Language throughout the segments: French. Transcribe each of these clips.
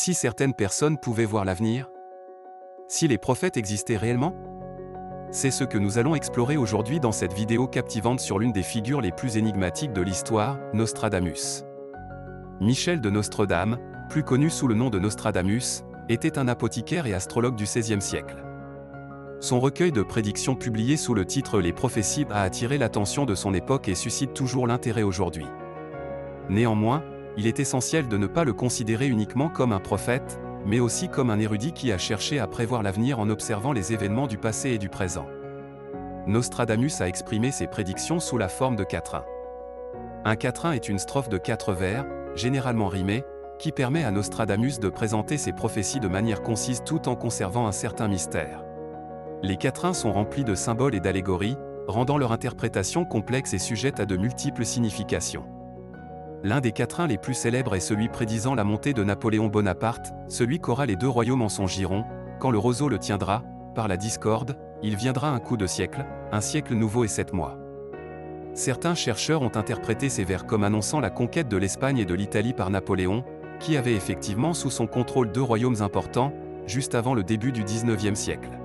si certaines personnes pouvaient voir l'avenir? Si les prophètes existaient réellement? C'est ce que nous allons explorer aujourd'hui dans cette vidéo captivante sur l'une des figures les plus énigmatiques de l'histoire, Nostradamus. Michel de Nostredame, plus connu sous le nom de Nostradamus, était un apothicaire et astrologue du XVIe siècle. Son recueil de prédictions publié sous le titre Les prophéties a attiré l'attention de son époque et suscite toujours l'intérêt aujourd'hui. Néanmoins, il est essentiel de ne pas le considérer uniquement comme un prophète, mais aussi comme un érudit qui a cherché à prévoir l'avenir en observant les événements du passé et du présent. Nostradamus a exprimé ses prédictions sous la forme de quatrains. Un quatrain est une strophe de 4 vers, généralement rimée, qui permet à Nostradamus de présenter ses prophéties de manière concise tout en conservant un certain mystère. Les quatrains sont remplis de symboles et d'allégories, rendant leur interprétation complexe et sujette à de multiples significations. L'un des quatrains les plus célèbres est celui prédisant la montée de Napoléon Bonaparte, celui qu'aura les 2 royaumes en son giron, quand le roseau le tiendra, par la discorde, il viendra un coup de siècle, un siècle nouveau et 7 mois. Certains chercheurs ont interprété ces vers comme annonçant la conquête de l'Espagne et de l'Italie par Napoléon, qui avait effectivement sous son contrôle 2 royaumes importants, juste avant le début du XIXe siècle.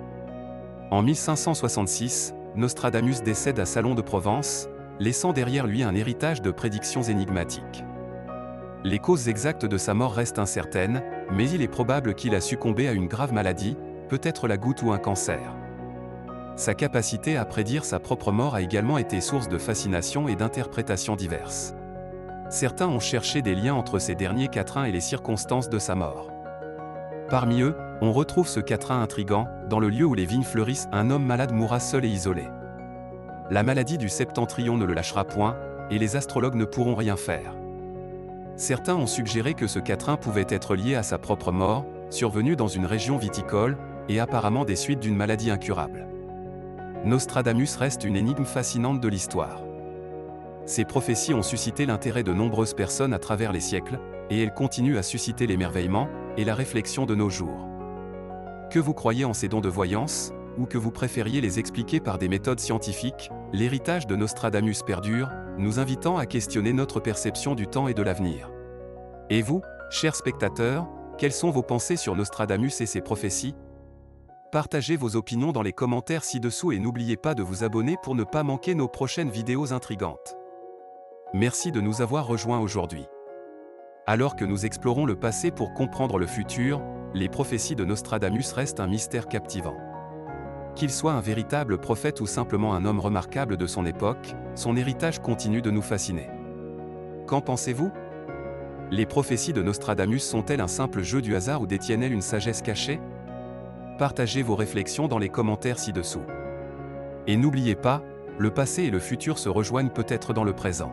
En 1566, Nostradamus décède à Salon de Provence, laissant derrière lui un héritage de prédictions énigmatiques. Les causes exactes de sa mort restent incertaines, mais il est probable qu'il a succombé à une grave maladie, peut-être la goutte ou un cancer. Sa capacité à prédire sa propre mort a également été source de fascination et d'interprétations diverses. Certains ont cherché des liens entre ces derniers quatrains et les circonstances de sa mort. Parmi eux, on retrouve ce quatrain intrigant: dans le lieu où les vignes fleurissent, un homme malade mourra seul et isolé. La maladie du septentrion ne le lâchera point, et les astrologues ne pourront rien faire. Certains ont suggéré que ce quatrain pouvait être lié à sa propre mort, survenue dans une région viticole, et apparemment des suites d'une maladie incurable. Nostradamus reste une énigme fascinante de l'histoire. Ses prophéties ont suscité l'intérêt de nombreuses personnes à travers les siècles, et elles continuent à susciter l'émerveillement et la réflexion de nos jours. Que vous croyez en ces dons de voyance, ou que vous préfériez les expliquer par des méthodes scientifiques, l'héritage de Nostradamus perdure, nous invitant à questionner notre perception du temps et de l'avenir. Et vous, chers spectateurs, quelles sont vos pensées sur Nostradamus et ses prophéties? Partagez vos opinions dans les commentaires ci-dessous et n'oubliez pas de vous abonner pour ne pas manquer nos prochaines vidéos intrigantes. Merci de nous avoir rejoints aujourd'hui. Alors que nous explorons le passé pour comprendre le futur, les prophéties de Nostradamus restent un mystère captivant. Qu'il soit un véritable prophète ou simplement un homme remarquable de son époque, son héritage continue de nous fasciner. Qu'en pensez-vous? Les prophéties de Nostradamus sont-elles un simple jeu du hasard ou détiennent-elles une sagesse cachée? Partagez vos réflexions dans les commentaires ci-dessous. Et n'oubliez pas, le passé et le futur se rejoignent peut-être dans le présent.